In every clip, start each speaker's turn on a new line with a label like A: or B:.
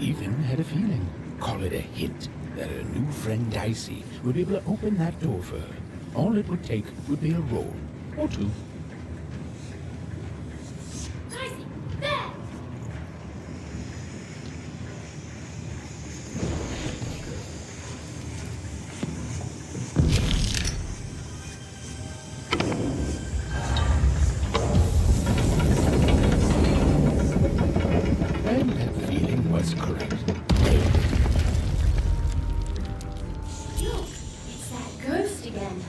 A: even had a feeling, call it a hint, that her new friend Dicey would be able to open that door for her. All it would take would be a roll, or two.
B: Dicey, there!
A: And that feeling was correct.
B: Look, it's that ghost again.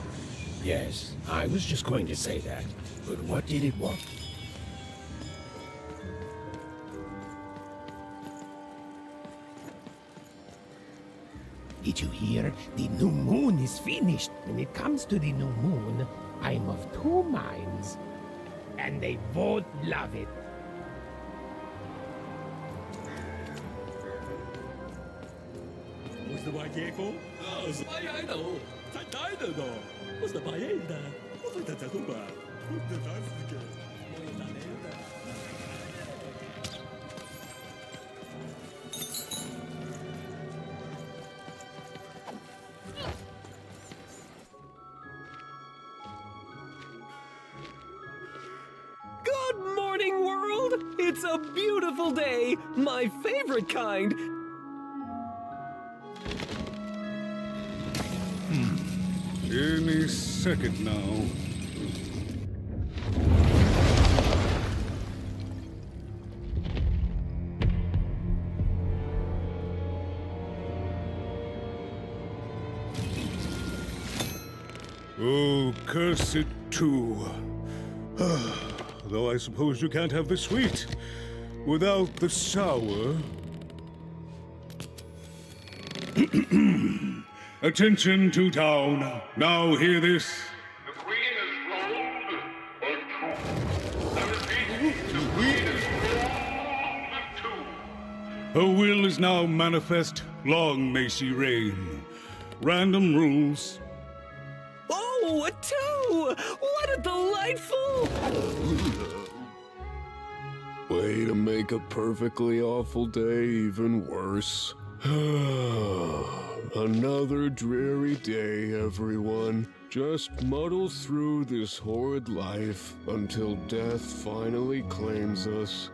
A: Yes, I was just going to say that. But what did it want?
C: Did you hear? The new moon is finished. When it comes to the new moon, I'm of two minds. And they both love it.
D: What's the Wajeco? Oh, Sayano! Satano! What's the Bayenda? What's the Tatuba? What's the Tastica?
E: Good morning, world! It's a beautiful day, my favorite kind.
F: Any second now. Oh, curse it too. Though I suppose you can't have the sweet without the sour. Attention to town. Now hear this.
G: The Queen is rolled or two. I repeat, the Queen is rolled two.
F: Her will is now manifest. Long may she reign. Random rules.
E: Oh, a two! What a delightful...
H: Way to make a perfectly awful day even worse. Another dreary day, everyone. Just muddle through this horrid life until death finally claims us.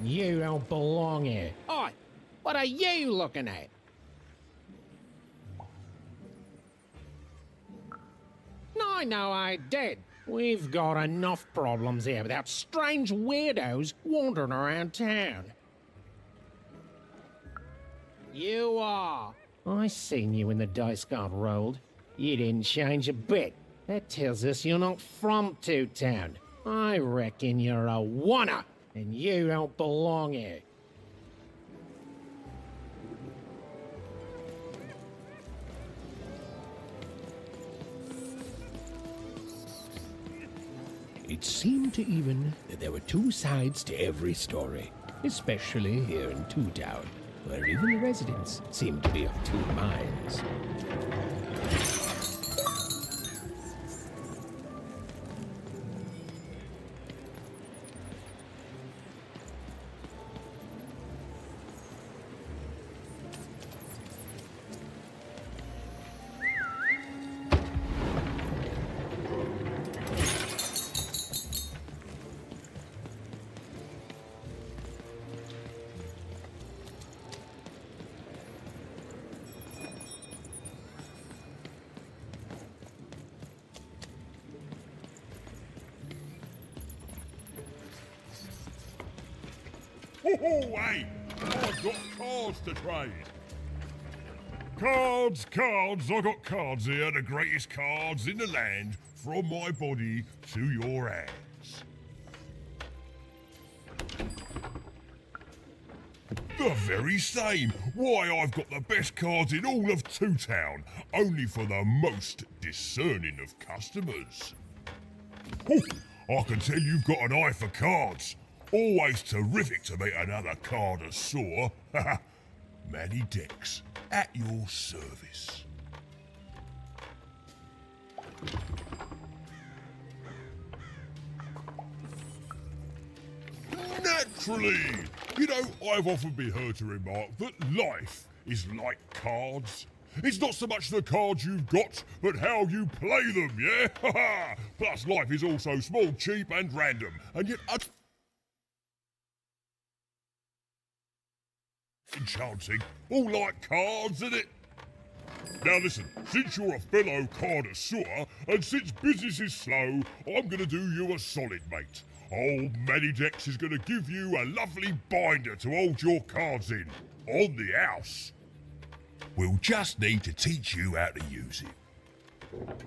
C: You don't belong here. Oi, what are you looking at? No, I did. We've got enough problems here without strange weirdos wandering around town. You are. I seen you when the dice got rolled. You didn't change a bit. That tells us you're not from Two-Town. I reckon you're a wanna, and you don't belong here.
A: It seemed to even that there were two sides to every story, especially here in Two-Town, where even the residents seemed to be of two minds.
G: Ho, hey! I've got cards to trade. Cards, cards, I got cards here, the greatest cards in the land, from my body to your hands. The very same. Why, I've got the best cards in all of Two Town, only for the most discerning of customers. Oh, I can tell you've got an eye for cards. Always terrific to meet another connoisseur. Manny Dex, at your service. Naturally! You know, I've often been heard to remark that life is like cards. It's not so much the cards you've got, but how you play them, yeah? Plus, life is also small, cheap, and random, and yet enchanting. All like cards, isn't it? Now listen, since you're a fellow connoisseur, and since business is slow, I'm gonna do you a solid, mate. Old Manidex is gonna give you a lovely binder to hold your cards in, on the house. We'll just need to teach you how to use it.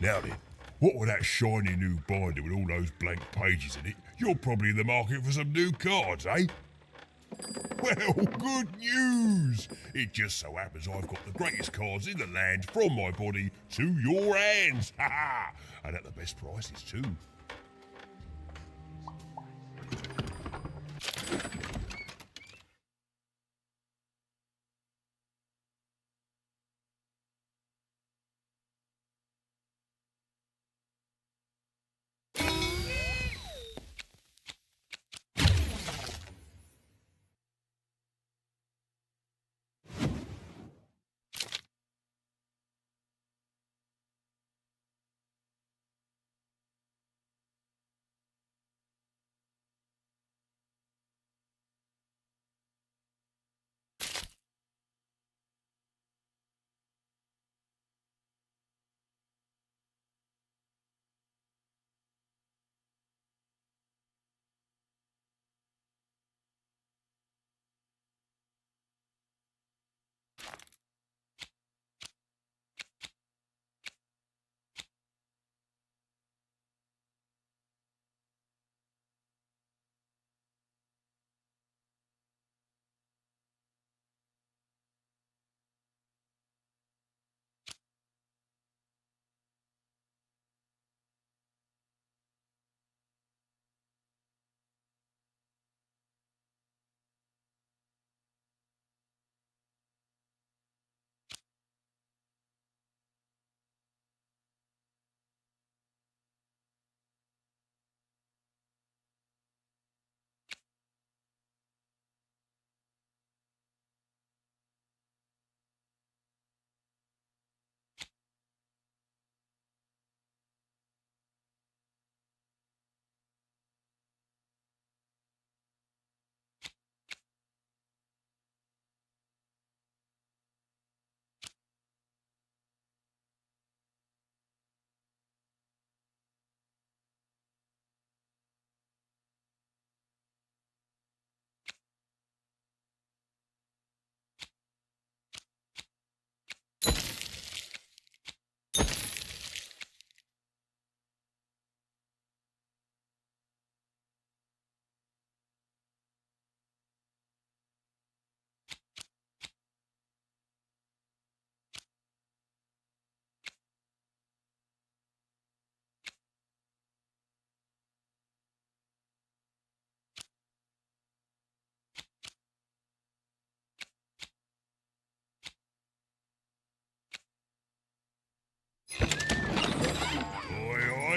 G: Now then, what with that shiny new binder with all those blank pages in it, you're probably in the market for some new cards, eh? Well, good news! It just so happens I've got the greatest cards in the land from my body to your hands, ha ha! And at the best prices too.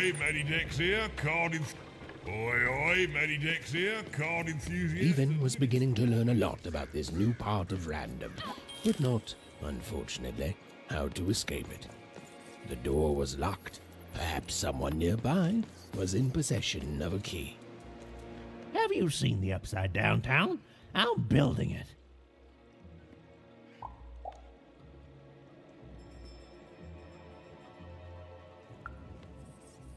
G: oi, Medidex here, Oi, Medidex here, card enthusiast.
A: Even was beginning to learn a lot about this new part of random, but not, unfortunately, how to escape it. The door was locked. Perhaps someone nearby was in possession of a key.
I: Have you seen the Upside Down Town? I'm building it.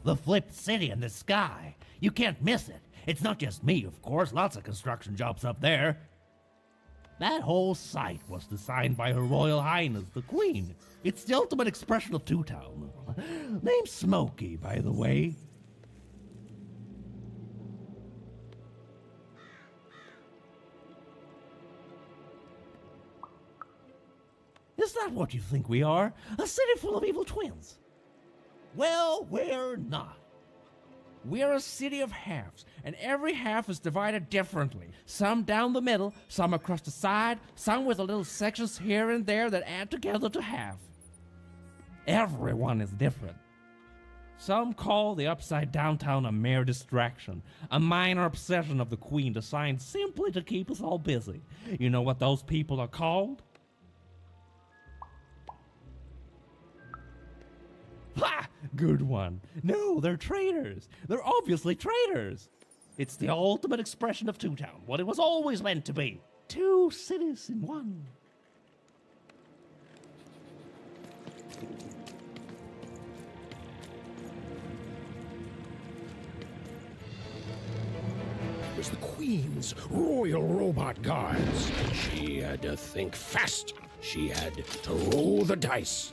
I: The flipped city in the sky. You can't miss it. It's not just me, of course. Lots of construction jobs up there. That whole site was designed by Her Royal Highness, the Queen. It's the ultimate expression of Two Town. Name's Smokey, by the way. Is that what you think we are? A city full of evil twins? Well, we're not. We're a city of halves, and every half is divided differently. Some down the middle, some across the side, some with little sections here and there that add together to half. Everyone is different. Some call the Upside Down Town a mere distraction, a minor obsession of the Queen designed simply to keep us all busy. You know what those people are called? Ha! Good one. No, they're traitors. They're obviously traitors. It's the ultimate expression of Two Town, what it was always meant to be. Two cities in one.
A: It was the Queen's Royal Robot Guards. She had to think fast. She had to roll the dice.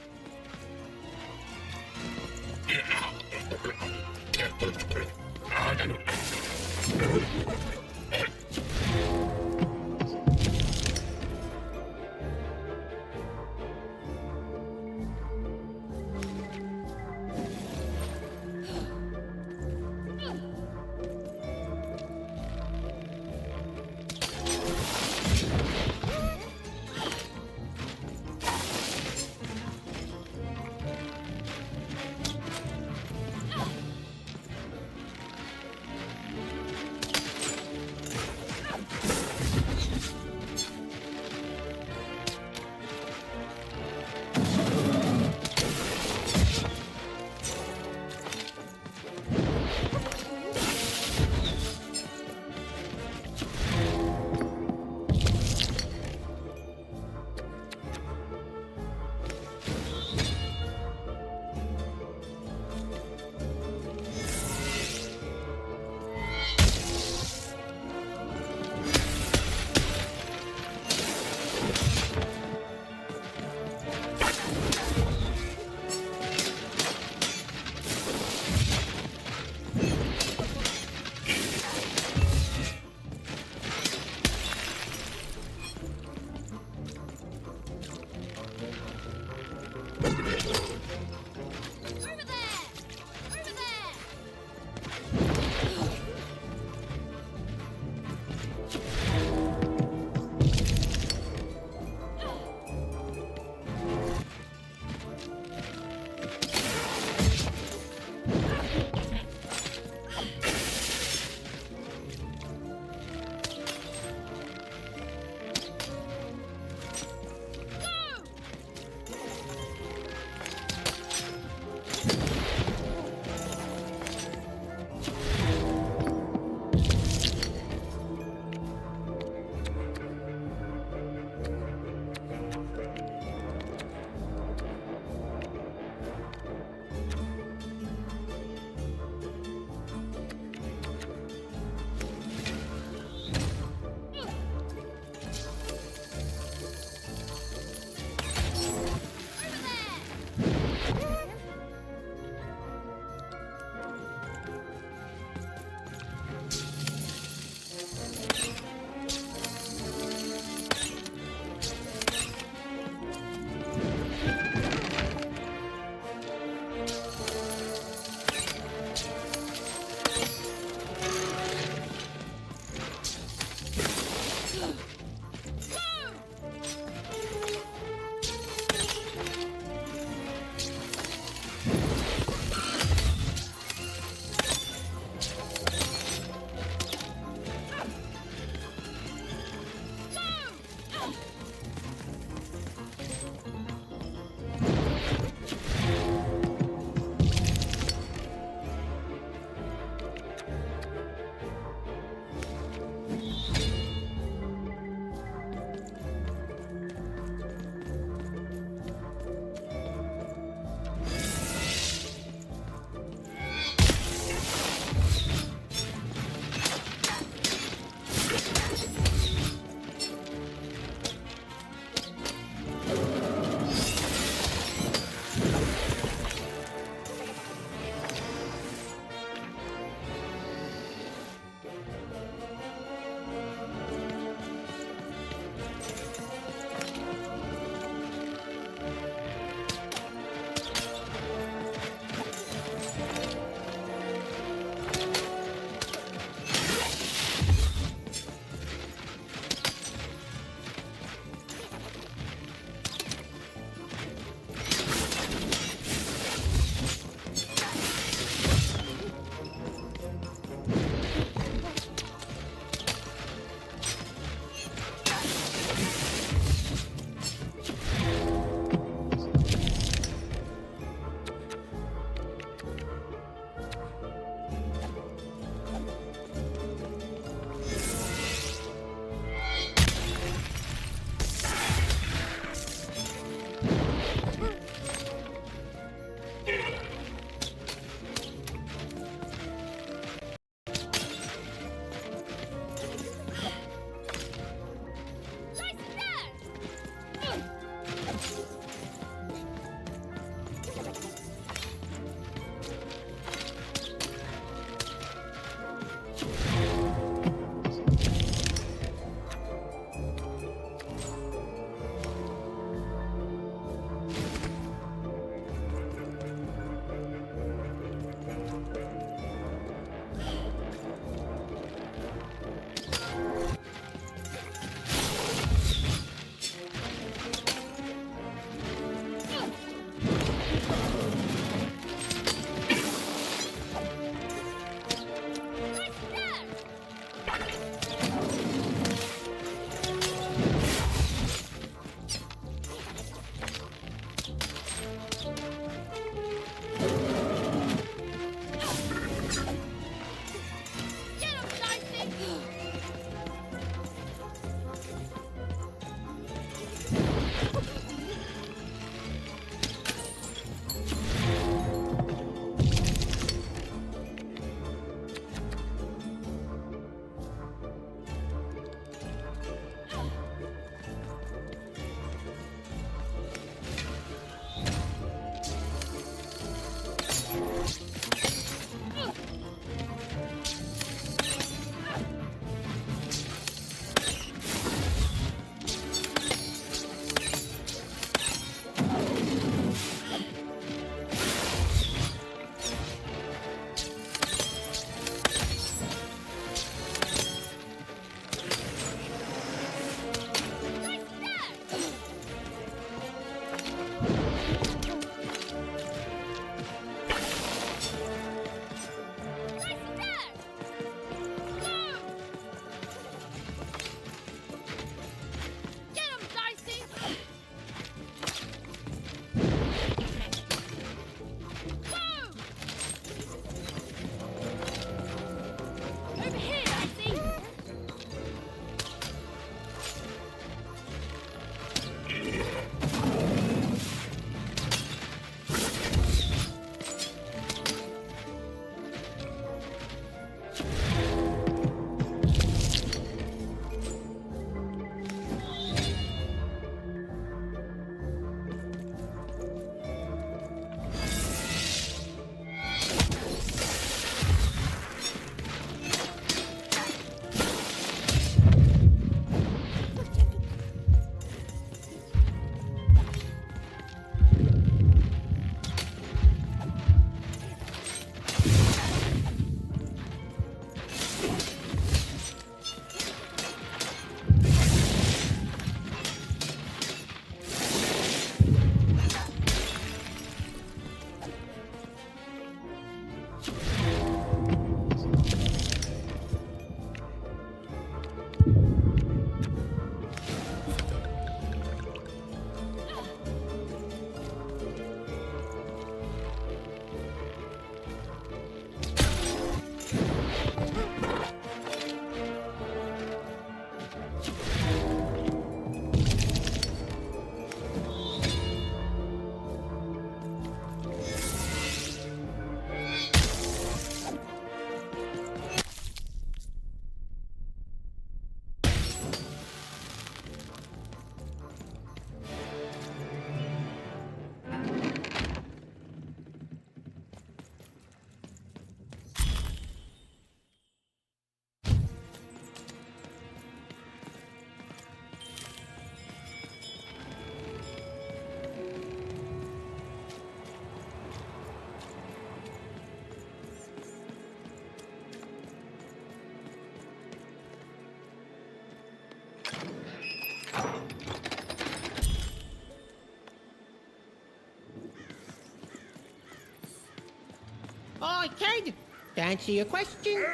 C: Hi, kid. To answer your question,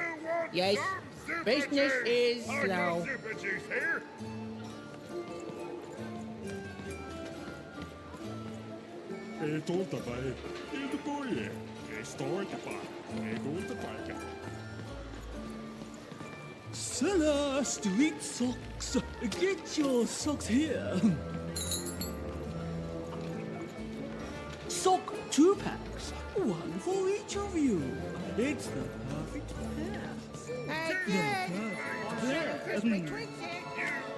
C: yes, business is slow.
G: Super juice here.
D: Tolta vai. Il boie. Storta pa. Golta paika. Seller street socks. Get your socks here. Sock 2-packs. One for each of you. It's the perfect pair.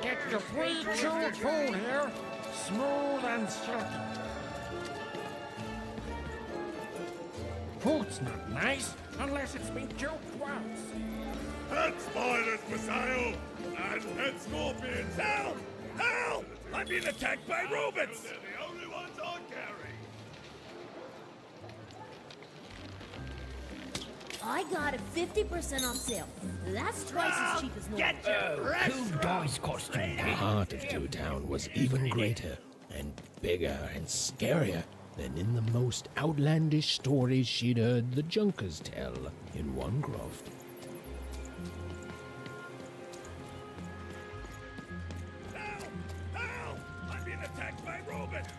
C: Get your free chilled food here, smooth and silky. Food's not nice unless it's been choked once.
G: Pet spiders for sale! And pet scorpions! Help! Help! I'm being attacked by robots! They're the only ones I carry!
J: I got a 50% off sale. That's twice as cheap as normal.
A: The heart of Two Town was even greater and bigger and scarier than in the most outlandish stories she'd heard the Junkers tell in Onecroft.
G: Help! Help! I'm being attacked by robots!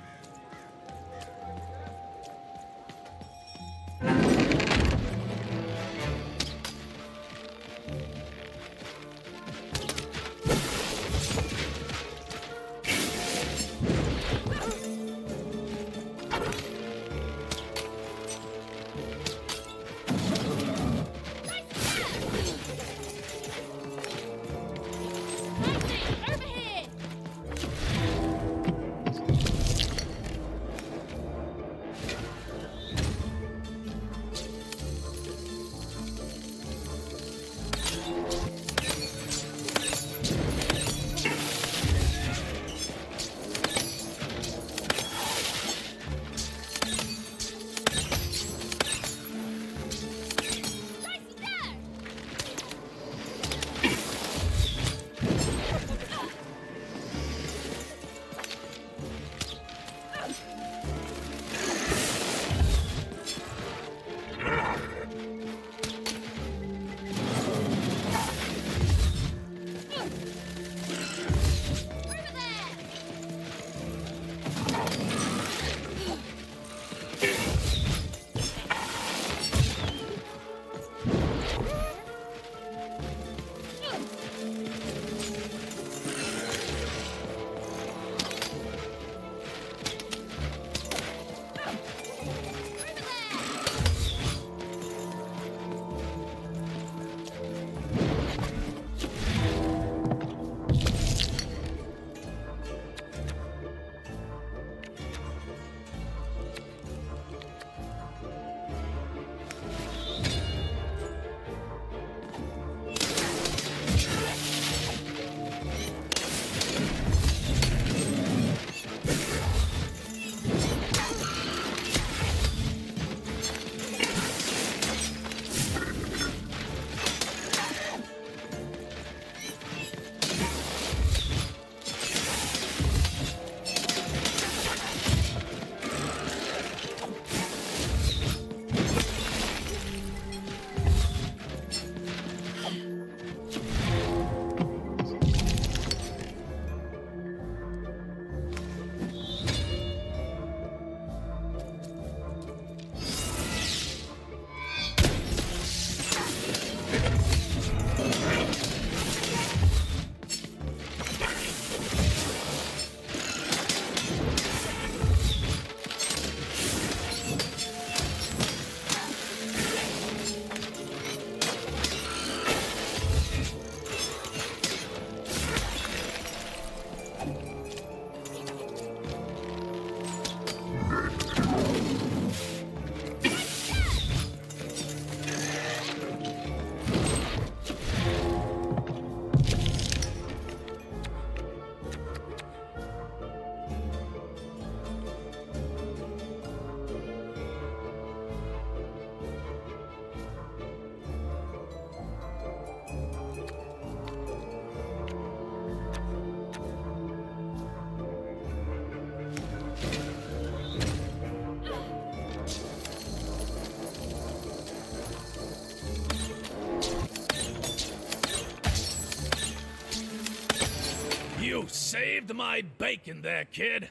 D: You saved my bacon there, kid.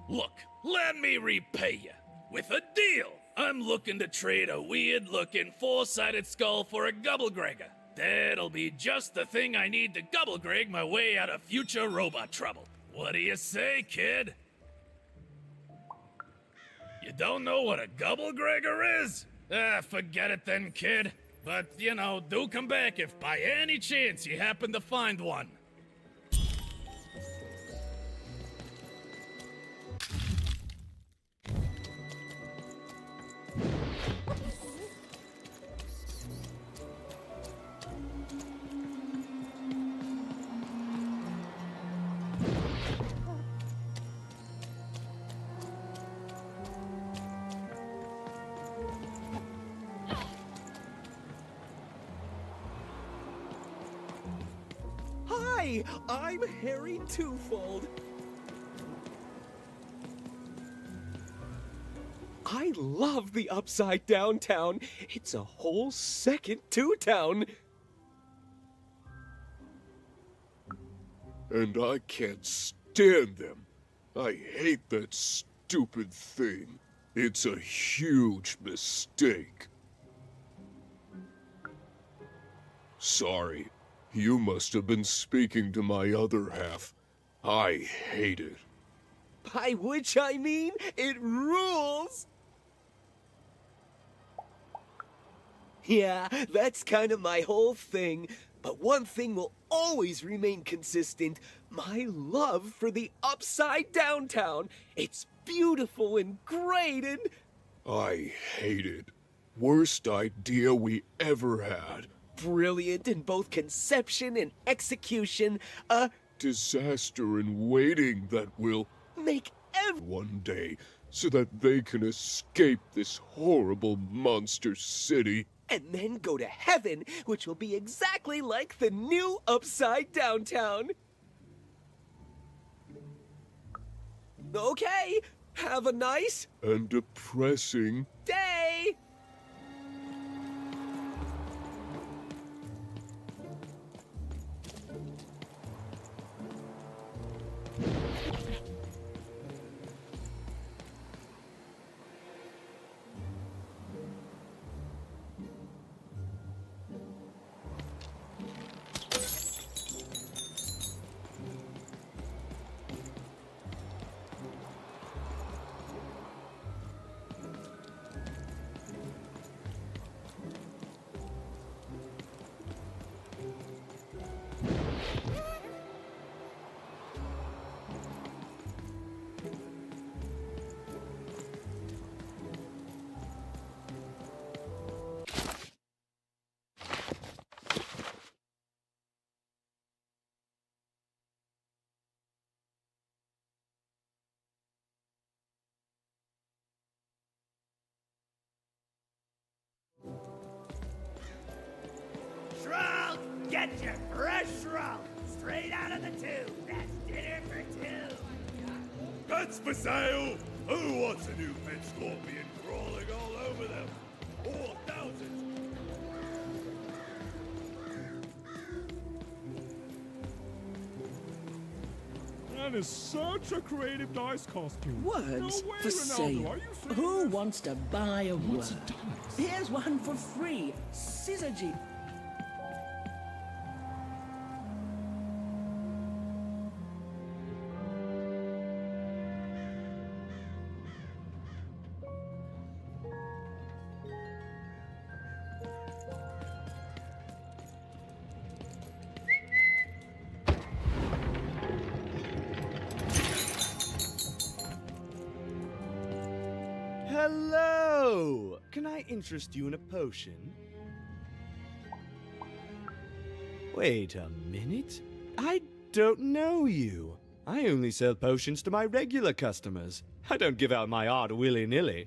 D: Look, let me repay you with a deal. I'm looking to trade a weird-looking four-sided skull for a Gubblegregger. That'll be just the thing I need to Gubblegreg my way out of future robot trouble. What do you say, kid? You don't know what a Gubblegregger is? Forget it then, kid. But, you know, do come back if by any chance you happen to find one.
E: Hi, I'm Harry Twofold. I love the Upside Down Town. It's a whole second Two-Town.
H: And I can't stand them. I hate that stupid thing. It's a huge mistake. Sorry. You must have been speaking to my other half. I hate it.
E: By which I mean, it rules! Yeah, that's kind of my whole thing. But one thing will always remain consistent. My love for the Upside Down Town. It's beautiful and great and...
H: I hate it. Worst idea we ever had.
E: Brilliant in both conception and execution. A
H: disaster in waiting that will
E: make
H: one day so that they can escape this horrible monster city.
E: And then go to heaven, which will be exactly like the new Upside Down Town. Okay, have a nice
H: and depressing
E: day.
K: Shroud! Get your fresh shroud! Straight out of the tube! That's dinner for two!
G: Pets for sale! Who wants a new pet scorpion crawling all over them? 4,000!
L: That is such a creative dice costume.
M: Words
L: no way,
M: for
L: Ronaldo,
M: sale.
L: are you serious?
M: Who wants to buy a
L: What's
M: word?
L: a dice?
M: Here's one for free. Scissor Jeep.
N: Hello! Can I interest you in a potion? Wait a minute. I don't know you. I only sell potions to my regular customers. I don't give out my art willy-nilly.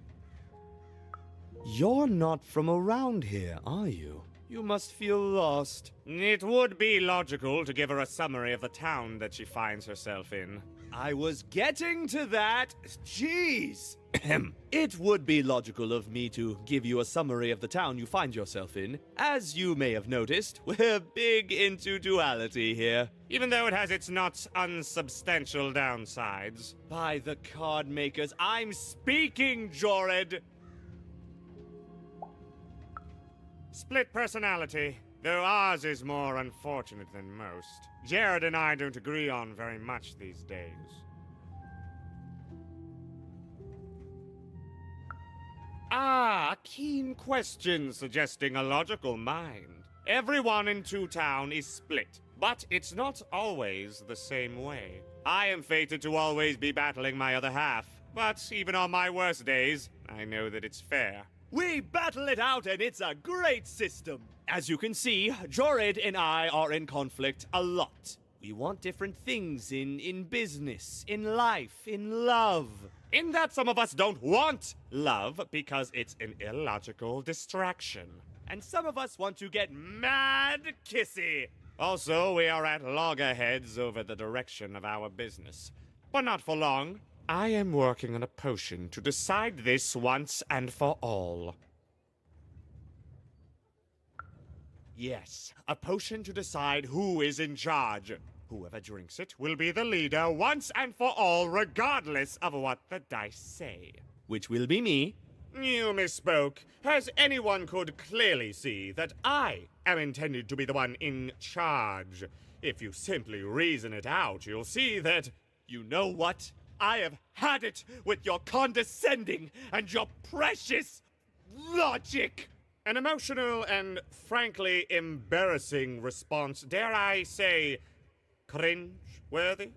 N: You're not from around here, are you? You must feel lost.
O: It would be logical to give her a summary of the town that she finds herself in.
N: I was getting to that. Jeez. It would be logical of me to give you a summary of the town you find yourself in. As you may have noticed, we're big into duality here. Even though it has its not unsubstantial downsides. By the card makers, I'm speaking, Jorid! Split personality, though ours is more unfortunate than most. Jared and I don't agree on very much these days. Ah, a keen question suggesting a logical mind. Everyone in Two Town is split, but it's not always the same way. I am fated to always be battling my other half, but even on my worst days, I know that it's fair. We battle it out and it's a great system. As you can see, Jorid and I are in conflict a lot. We want different things in business, in life, in love. In that some of us don't want love because it's an illogical distraction. And some of us want to get mad kissy. Also, we are at loggerheads over the direction of our business. But not for long. I am working on a potion to decide this once and for all. Yes, a potion to decide who is in charge. Whoever drinks it will be the leader once and for all, regardless of what the dice say. Which will be me. You misspoke, as anyone could clearly see that I am intended to be the one in charge. If you simply reason it out, you'll see that, you know what? I have had it with your condescending and your precious logic. An emotional and frankly embarrassing response, dare I say, cringe-worthy?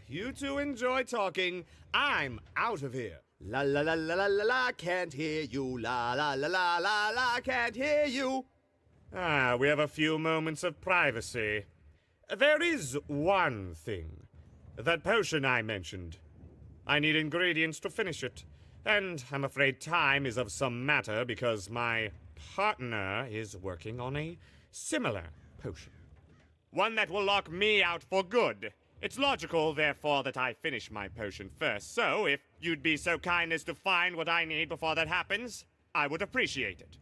N: You two enjoy talking. I'm out of here. La la la la la la la, can't hear you. La la la la la la, can't hear you. Ah, we have a few moments of privacy. There is one thing. That potion I mentioned. I need ingredients to finish it. And I'm afraid time is of some matter because my partner is working on a similar potion. One that will lock me out for good. It's logical, therefore, that I finish my potion first. So, if you'd be so kind as to find what I need before that happens, I would appreciate it.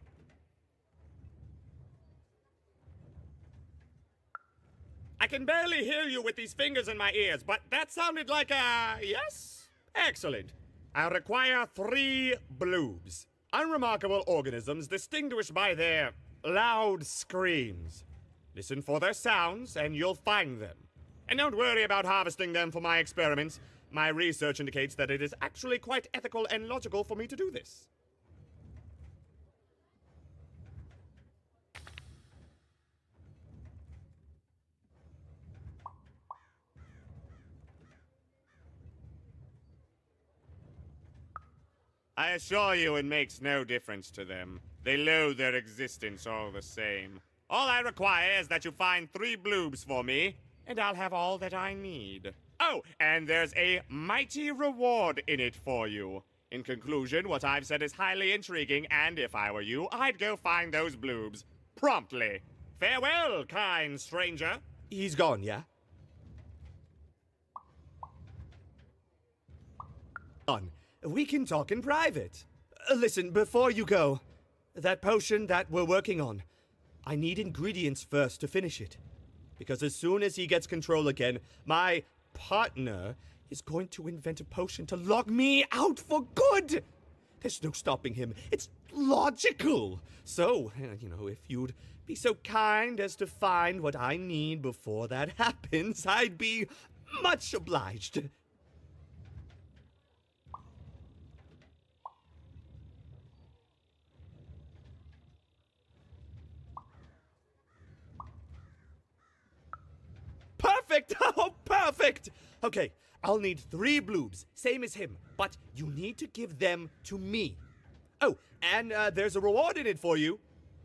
N: I can barely hear you with these fingers in my ears, but that sounded like a yes? Excellent. I require 3 bloobs. Unremarkable organisms distinguished by their loud screams. Listen for their sounds, and you'll find them. And don't worry about harvesting them for my experiments. My research indicates that it is actually quite ethical and logical for me to do this. I assure you it makes no difference to them. They loathe their existence all the same. All I require is that you find 3 bloobs for me, and I'll have all that I need. Oh, and there's a mighty reward in it for you. In conclusion, what I've said is highly intriguing, and if I were you, I'd go find those bloobs. Promptly. Farewell, kind stranger. He's gone, yeah? We can talk in private. Listen, before you go, that potion that we're working on, I need ingredients first to finish it. Because as soon as he gets control again, my partner is going to invent a potion to lock me out for good. There's no stopping him. It's logical. So, if you'd be so kind as to find what I need before that happens, I'd be much obliged. Perfect! Oh, perfect! Okay, I'll need 3 bloobs, same as him, but you need to give them to me. Oh, and there's a reward in it for you.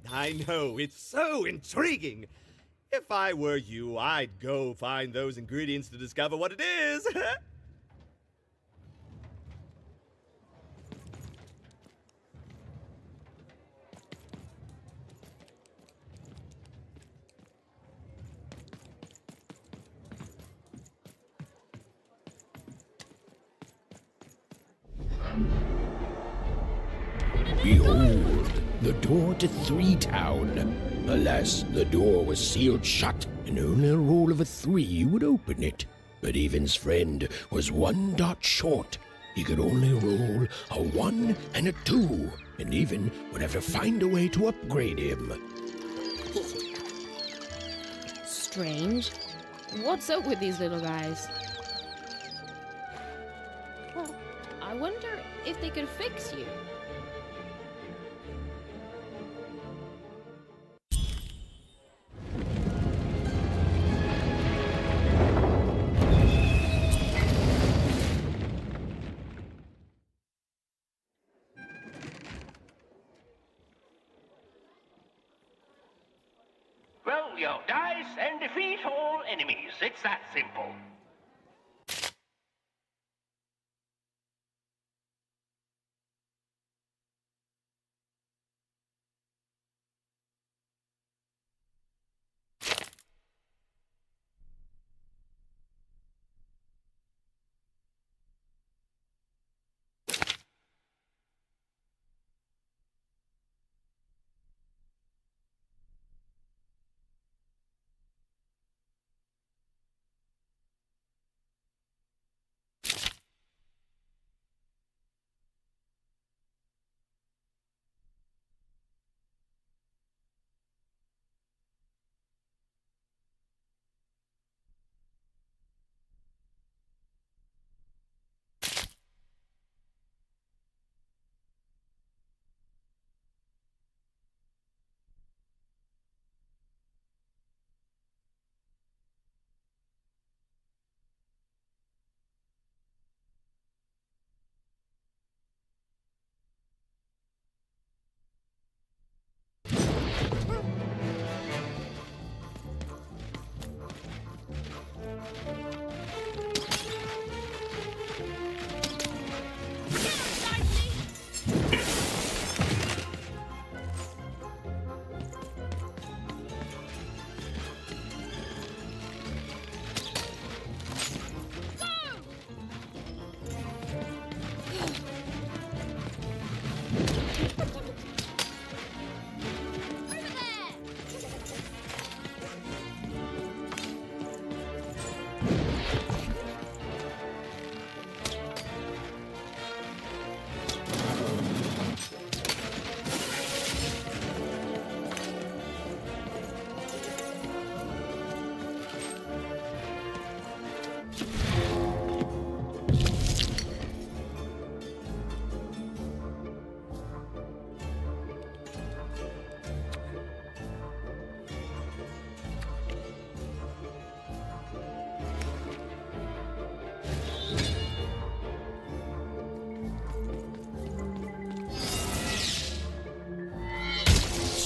N: I know, it's so intriguing. If I were you, I'd go find those ingredients to discover what it is.
A: Behold, the door to Three Town. Alas, the door was sealed shut, and only a roll of a 3 would open it. But Evan's friend was 1 dot short. He could only roll a 1 and a 2, and Evan would have to find a way to upgrade him.
O: Strange. What's up with these little guys? Well, I wonder if they could fix you.
P: Roll your dice and defeat all enemies. It's that simple.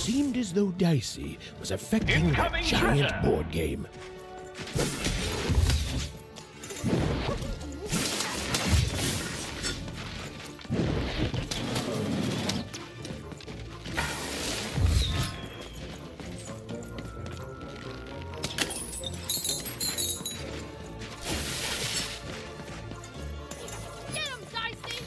A: Seemed as though Dicey was affecting that
P: Incoming
A: giant
P: treasure.
A: board game.
B: Get him, Dicey!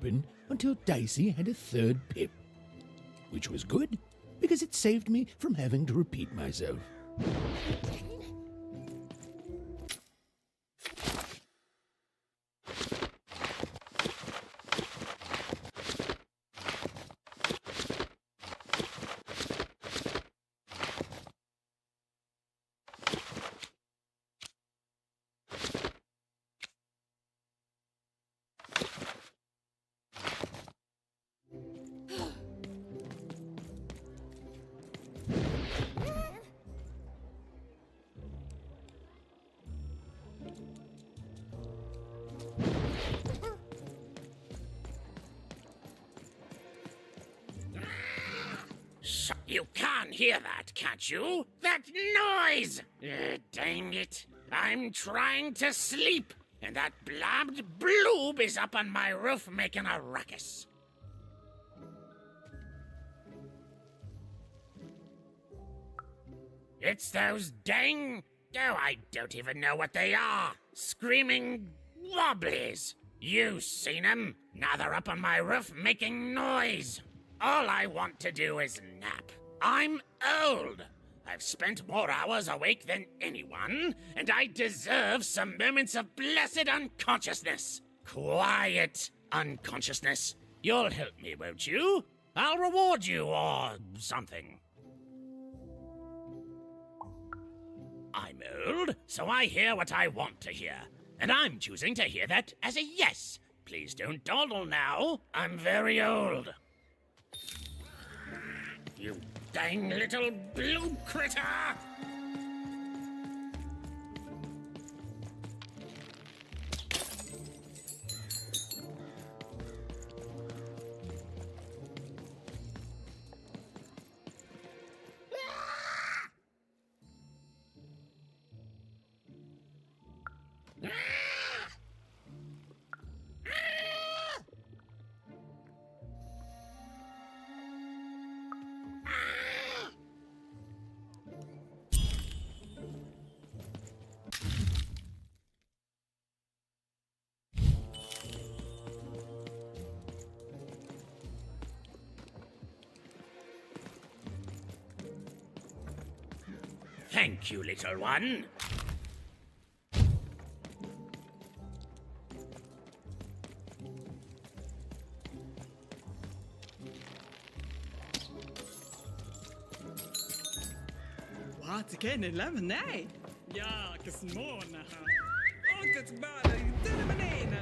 A: open until Dicey had a third pip. Which was good, because it saved me from having to repeat myself.
Q: You can hear that, can't you? That noise! Dang it. I'm trying to sleep, and that blabbed bloob is up on my roof making a ruckus. It's those dang... Oh, I don't even know what they are. Screaming wobblies. You seen them? Now they're up on my roof making noise. All I want to do is nap. I'm old. I've spent more hours awake than anyone, and I deserve some moments of blessed unconsciousness. Quiet unconsciousness. You'll help me, won't you? I'll reward you or something. I'm old, so I hear what I want to hear, and I'm choosing to hear that as a yes. Please don't dawdle now. I'm very old. You dang little blue critter! Thank you, little one.
M: وهاتكين اللبنة يا كسمونها كتبالة يدرمنين.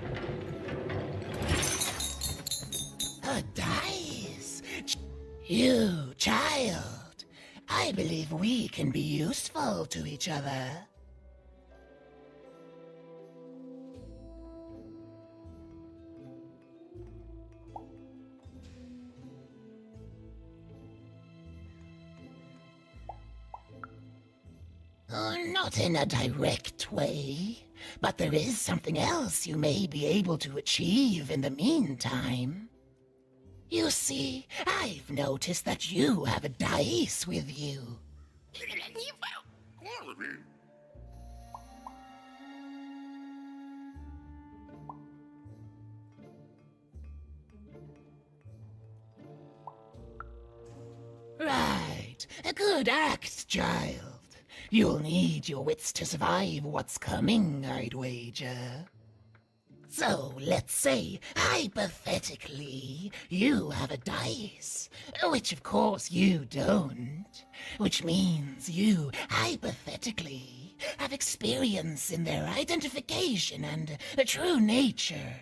R: A dice! You, child. I believe we can be useful to each other. Not in a direct way, but there is something else you may be able to achieve in the meantime. You see, I've noticed that you have a dice with you. Right, a good act, child. You'll need your wits to survive what's coming, I'd wager. So, let's say, hypothetically, you have a dice, which of course you don't, which means you, hypothetically, have experience in their identification and true nature.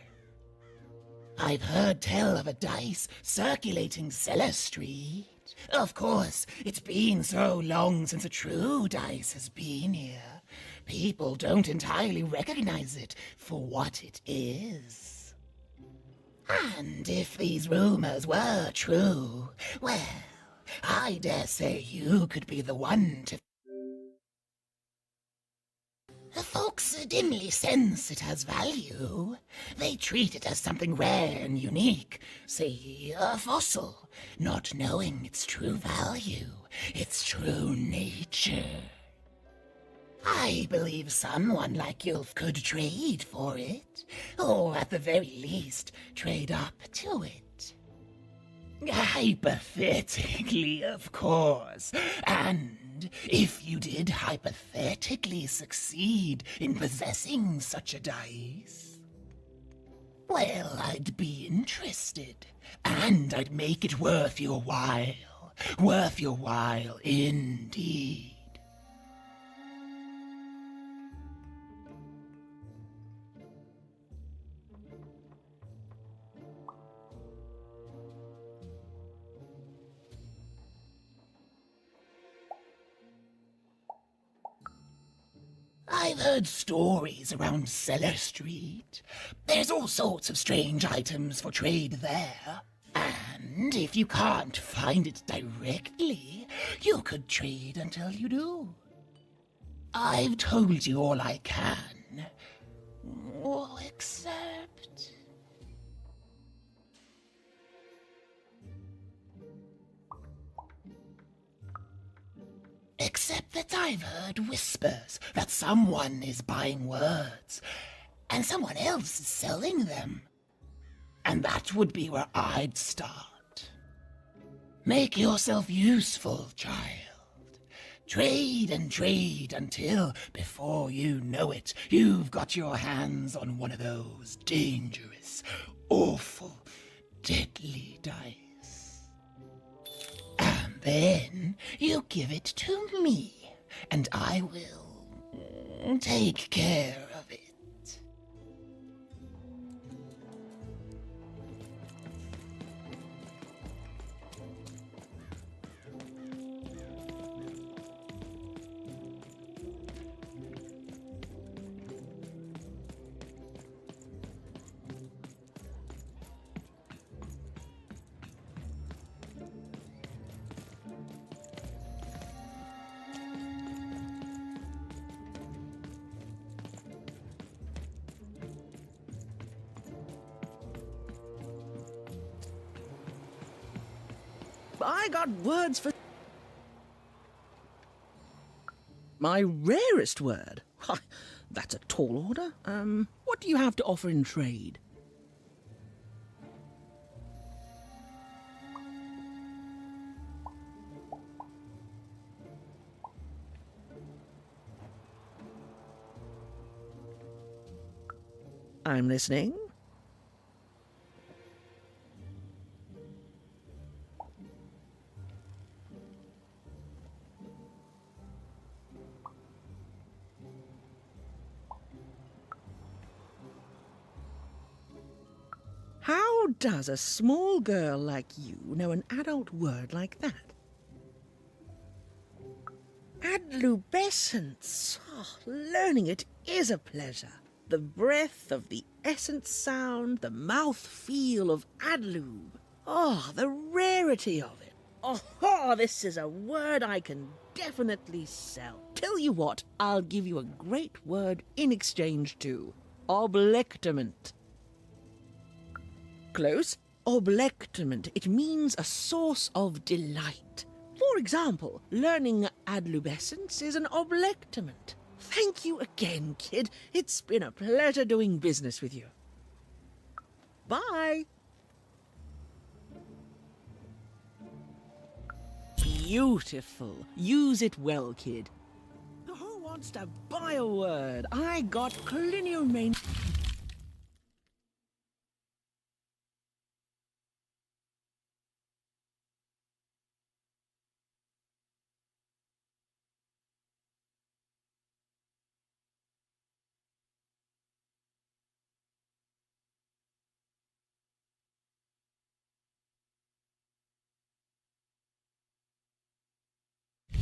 R: I've heard tell of a dice circulating Cellar Street. Of course, it's been so long since a true dice has been here. People don't entirely recognize it for what it is. And if these rumors were true, well, I dare say you could be the one to... Folks dimly sense it has value. They treat it as something rare and unique, say a fossil, not knowing its true value, its true nature. I believe someone like you could trade for it, or at the very least, trade up to it. Hypothetically, of course. And if you did hypothetically succeed in possessing such a dice, well, I'd be interested, and I'd make it worth your while. Worth your while indeed. I've heard stories around Cellar Street. There's all sorts of strange items for trade there. And if you can't find it directly, you could trade until you do. I've told you all I can. Oh, except... Except that I've heard whispers that someone is buying words, and someone else is selling them. And that would be where I'd start. Make yourself useful, child. Trade and trade until, before you know it, you've got your hands on one of those dangerous, awful, deadly dice. And then you give it to me, and I will take care of it.
S: I got words for... My rarest word? Why, that's a tall order. What do you have to offer in trade? I'm listening. How does a small girl like you know an adult word like that? Adlubescence. Oh, learning it is a pleasure. The breath of the essence sound, the mouth feel of adlube. Oh, the rarity of it. Oh, this is a word I can definitely sell. Tell you what, I'll give you a great word in exchange too. Oblectament. Close. Oblectament. It means a source of delight. For example, learning adlubescence is an oblectament. Thank you again, kid. It's been a pleasure doing business with you. Bye. Beautiful. Use it well, kid. Who wants to buy a word? I got cliniomane.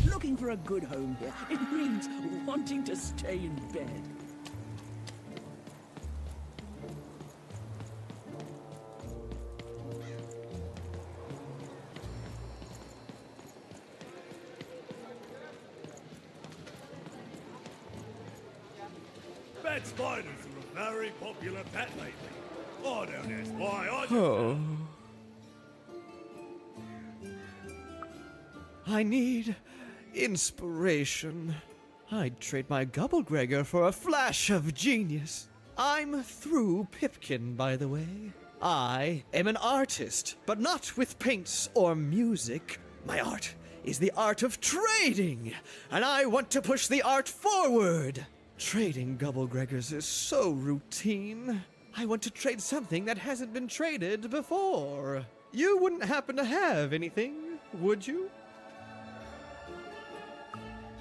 S: Looking for a good home here. It means wanting to stay in bed.
K: Bat spiders are a very popular pet lately. I don't ask why, I just...
E: Oh. I need inspiration.
N: I'd trade my Gubblegregor for a flash of genius. I'm through Pipkin, by the way. I am an artist, but not with paints or music. My art is the art of trading, and I want to push the art forward. Trading Gubblegregors is so routine. I want to trade something that hasn't been traded before. You wouldn't happen to have anything, would you?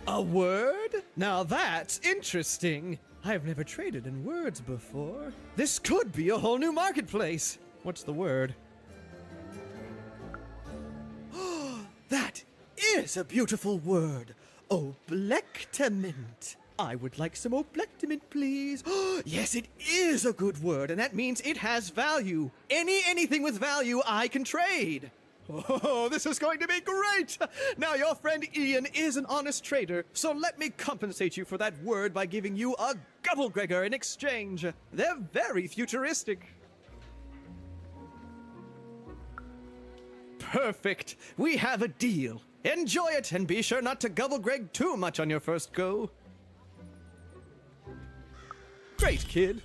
N: A word? Now that's interesting. I've never traded in words before. This could be a whole new marketplace. What's the word? That is a beautiful word. Oblectament. I would like some oblectament, please. Yes, it is a good word, and that means it has value. Anything with value I can trade. Oh, this is going to be great! Now, your friend Ian is an honest trader, so let me compensate you for that word by giving you a Gubblegregor in exchange. They're very futuristic. Perfect. We have a deal. Enjoy it, and be sure not to Gubblegreg too much on your first go. Great, kid.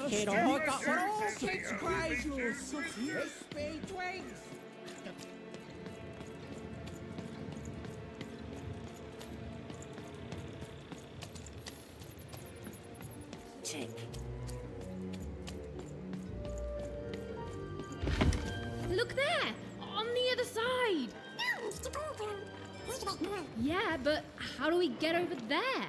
I: Kid, I got one all six cries, you speed twins.
J: Tick.
O: Look there! On the other side! Yeah, but how do we get over there?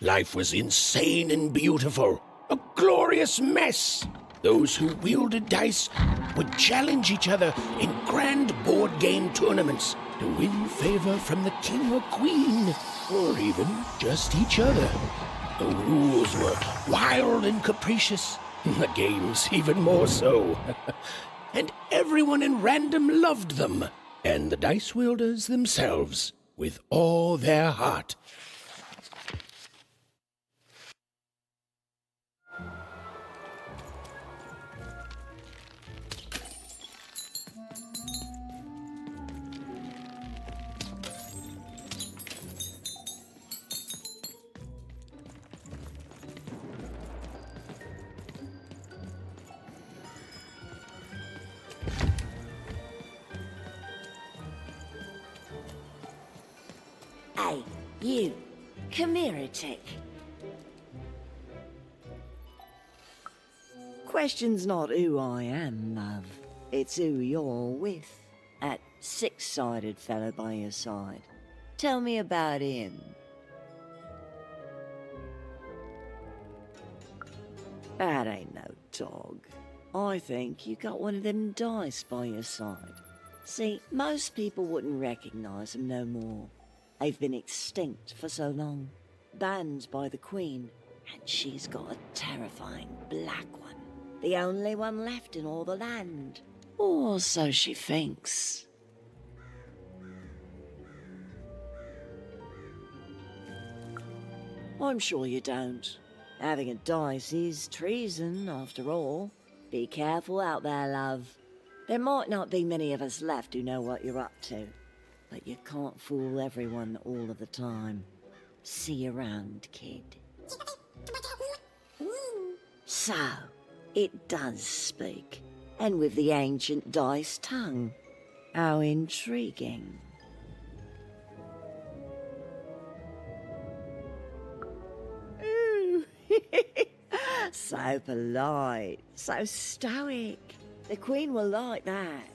A: Life was insane and beautiful. A glorious mess. Those who wielded dice would challenge each other in grand board game tournaments to win favor from the king or queen, or even just each other. The rules were wild and capricious, the games even more so. And everyone in random loved them, and the dice wielders themselves, with all their heart.
J: Hey, you. Come here a tick. Question's not who I am, love. It's who you're with. That six-sided fellow by your side. Tell me about him. That ain't no dog. I think you got one of them dice by your side. See, most people wouldn't recognize them no more. They've been extinct for so long, banned by the Queen, and she's got a terrifying black one. The only one left in all the land. Or so she thinks. I'm sure you don't. Having a dice is treason, after all. Be careful out there, love. There might not be many of us left who know what you're up to, but you can't fool everyone all of the time. See you around, kid. So, it does speak, and with the ancient dice tongue. How intriguing. Ooh. So polite, so stoic. The Queen will like that.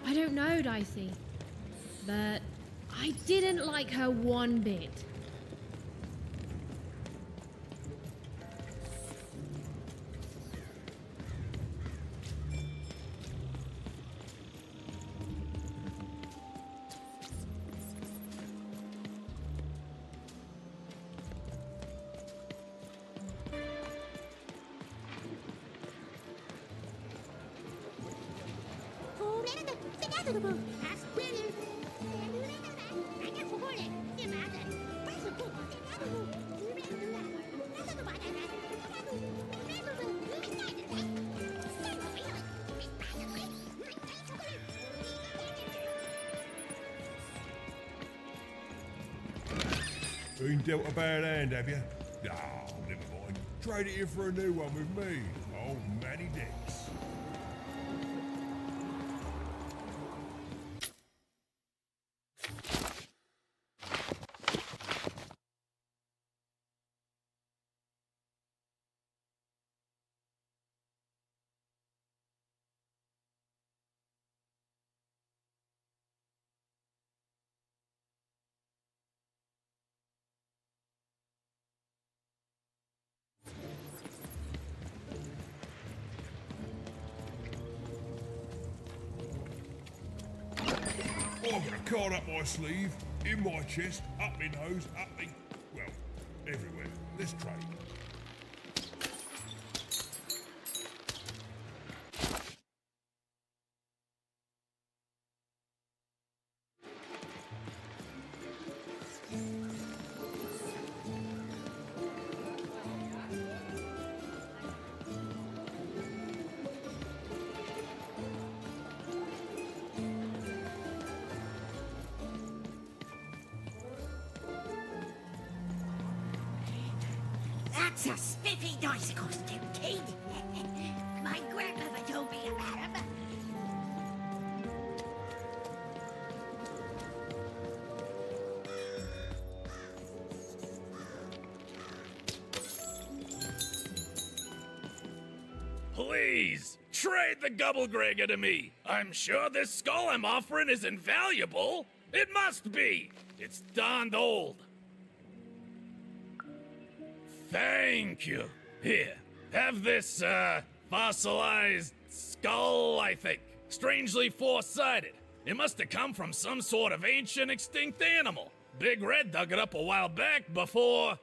O: I don't know, Dicey, but I didn't like her one bit.
G: Been dealt a bad hand, have you? Ah, never mind. Trade it in for a new one with me. Old Manny Dix. I've got a card up my sleeve, in my chest, up my nose, up me... well, everywhere. Let's trade.
R: That's a spiffy dice costume, kid. My grandmother told me about him.
D: Please, trade the Gubblegregger to me. I'm sure this skull I'm offering is invaluable. It must be. It's darned old. Thank you. Here, have this, fossilized skull, I think. Strangely four-sided. It must have come from some sort of ancient extinct animal. Big Red dug it up a while back before,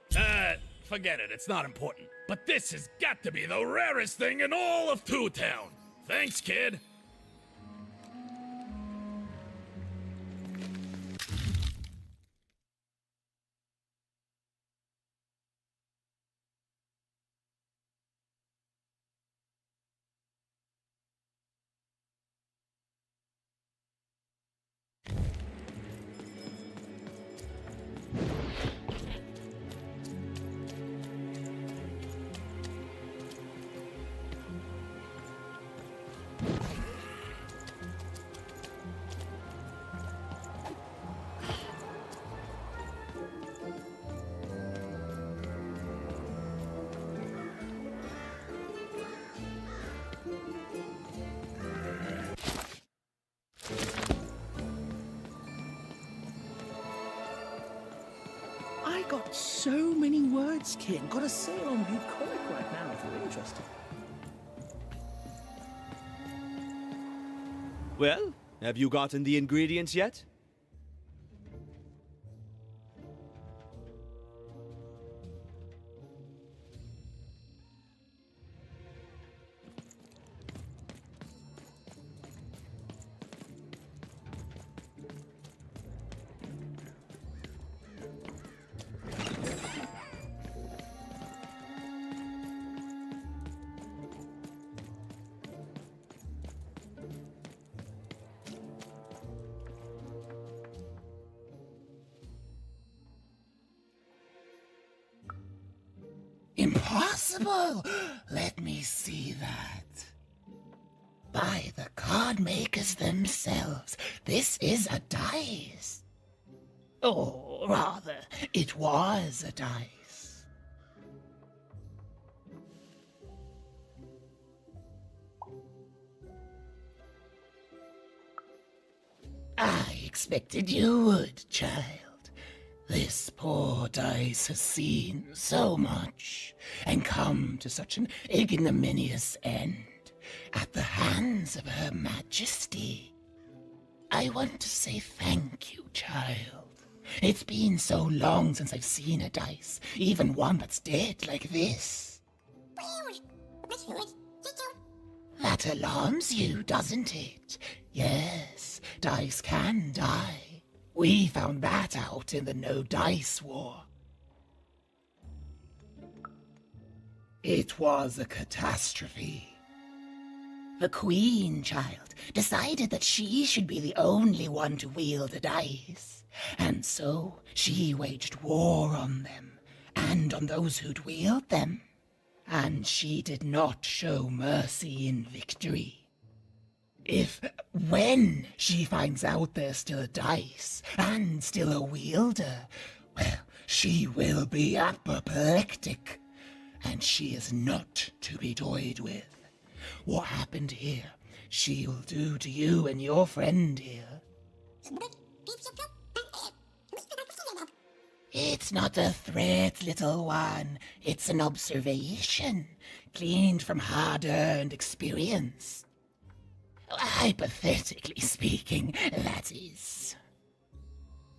D: forget it, it's not important. But this has got to be the rarest thing in all of Two Town. Thanks, kid.
S: I got so many words, kid. Got a sale on bucolic right now if you're interested.
N: Well, have you gotten the ingredients yet?
R: impossible! Let me see that. By the card makers themselves, this is a dice. Or rather, it was a dice. I expected you would, child. This poor dice has seen so much and come to such an ignominious end at the hands of Her Majesty. I want to say thank you, child. It's been so long since I've seen a dice, even one that's dead like this. That alarms you, doesn't it? Yes, dice can die. We found that out in the No Dice War. It was a catastrophe. The Queen, child, decided that she should be the only one to wield a dice, and so she waged war on them, and on those who'd wield them. And she did not show mercy in victory. When she finds out there's still a dice, and still a wielder, well, she will be apoplectic, and she is not to be toyed with. What happened here, she'll do to you and your friend here. It's not a threat, little one. It's an observation, gleaned from hard-earned experience. Hypothetically speaking, that is.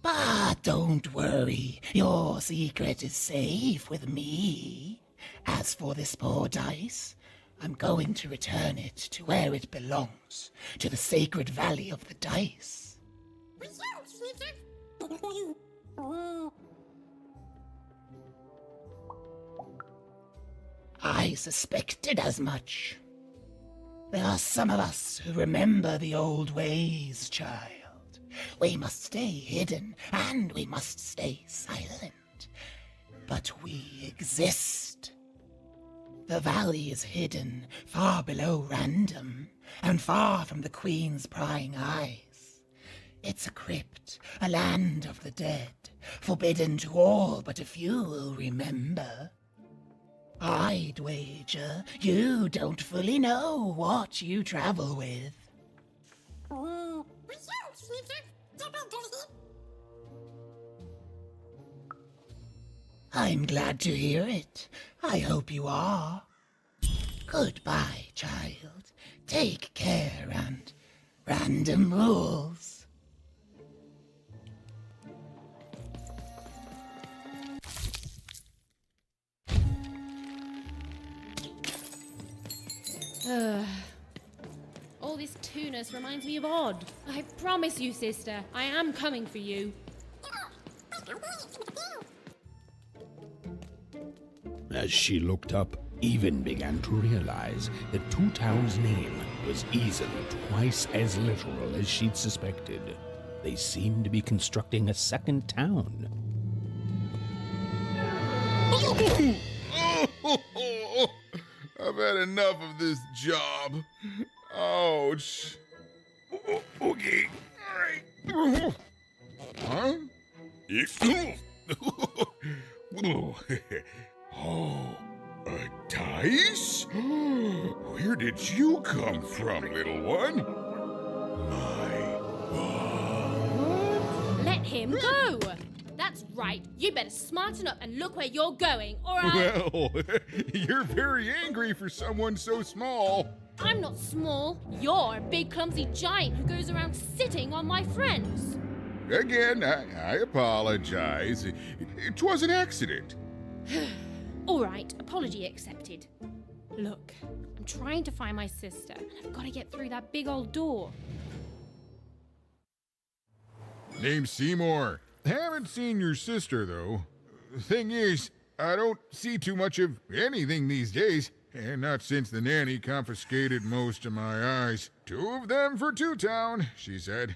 R: But don't worry, your secret is safe with me. As for this poor dice, I'm going to return it to where it belongs, to the sacred valley of the dice. I suspected as much. There are some of us who remember the old ways, child. We must stay hidden, and we must stay silent. But we exist. The valley is hidden far below Random, and far from the Queen's prying eyes. It's a crypt, a land of the dead, forbidden to all but a few will remember. I'd wager you don't fully know what you travel with. I'm glad to hear it. I hope you are. Goodbye, child. Take care, and Random rules.
O: All this tunus reminds me of Odd. I promise you, sister, I am coming for you.
A: As she looked up, Even began to realize that Two Town's name was easily twice as literal as she'd suspected. They seemed to be constructing a second town.
T: I've had enough of this job. Ouch. Okay. All right. Huh? Oh, a dice? Where did you come from, little one?
O: Let him go! That's right. You better smarten up and look where you're going, or I...
T: Well, you're very angry for someone so small.
O: I'm not small. You're a big clumsy giant who goes around sitting on my friends.
T: Again, I apologize. It was an accident.
O: All right, apology accepted. Look, I'm trying to find my sister, and I've got to get through that big old door.
T: Name's Seymour. Haven't seen your sister, though. Thing is, I don't see too much of anything these days, and not since the nanny confiscated most of my eyes. 2 of them for Two Town, she said.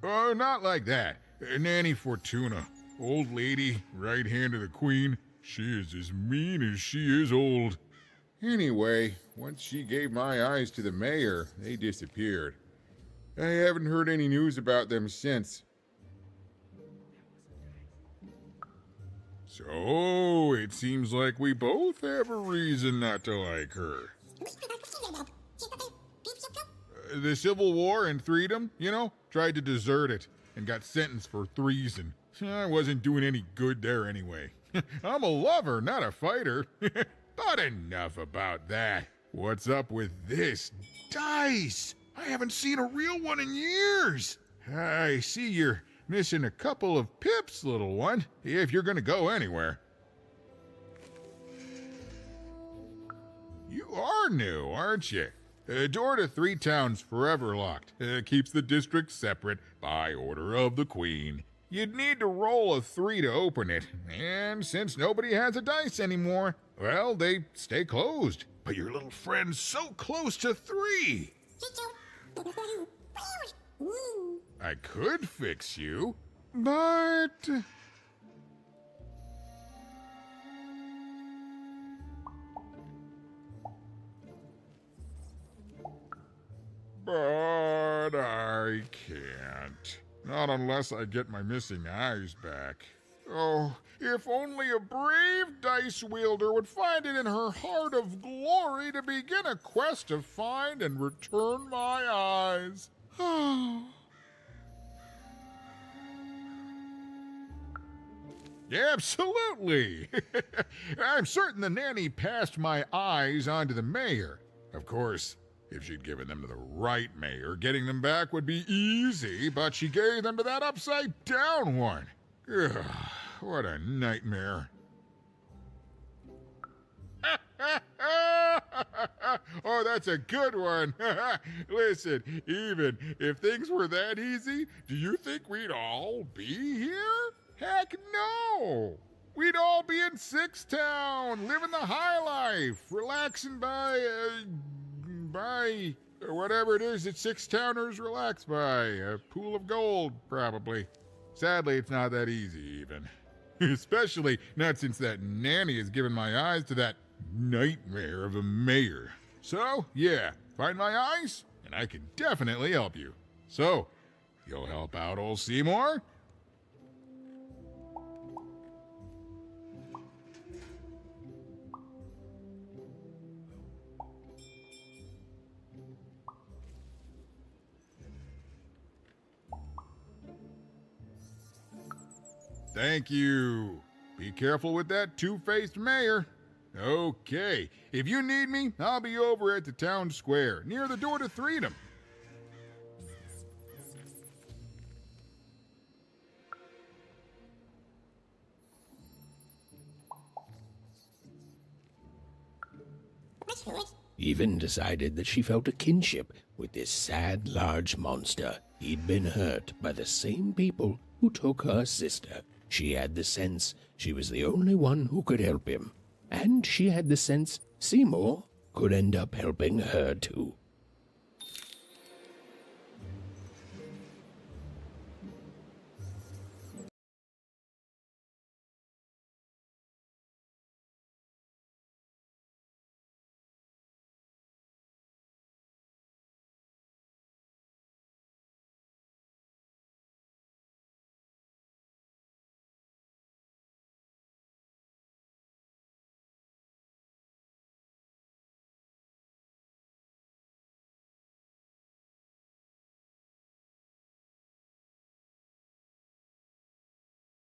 T: Oh, not like that. Nanny Fortuna. Old lady, right hand of the queen. She is as mean as she is old. Anyway, once she gave my eyes to the mayor, they disappeared. I haven't heard any news about them since. So, it seems like we both have a reason not to like her. The Civil War and Freedom, you know, tried to desert it and got sentenced for treason. I wasn't doing any good there anyway. I'm a lover, not a fighter. But enough about that. What's up with this dice? I haven't seen a real one in years. I see you're missing a couple of pips, little one, if you're gonna go anywhere. You are new, aren't you? Door to Three Towns forever locked. Keeps the district separate by order of the Queen. You'd need to roll a 3 to open it, and since nobody has a dice anymore, well, they stay closed. But your little friend's so close to 3. I could fix you, but... But I can't. Not unless I get my missing eyes back. Oh, if only a brave dice wielder would find it in her heart of glory to begin a quest to find and return my eyes. Absolutely! I'm certain the nanny passed my eyes on to the mayor. Of course, if she'd given them to the right mayor, getting them back would be easy, but she gave them to that upside-down one. Ugh, what a nightmare. Oh, that's a good one. Listen, even if things were that easy, do you think we'd all be here? Heck no! We'd all be in Sixtown, living the high life, relaxing by whatever it is that Six-Towners relax by. A pool of gold, probably. Sadly, it's not that easy, even. Especially not since that nanny has given my eyes to that nightmare of a mayor. So, yeah, find my eyes, and I can definitely help you. So, you'll help out old Seymour? Thank you. Be careful with that two-faced mayor. Okay, if you need me, I'll be over at the town square, near the door to Freedom.
A: Even decided that she felt a kinship with this sad, large monster. He'd been hurt by the same people who took her sister. She had the sense she was the only one who could help him. And she had the sense Seymour could end up helping her too.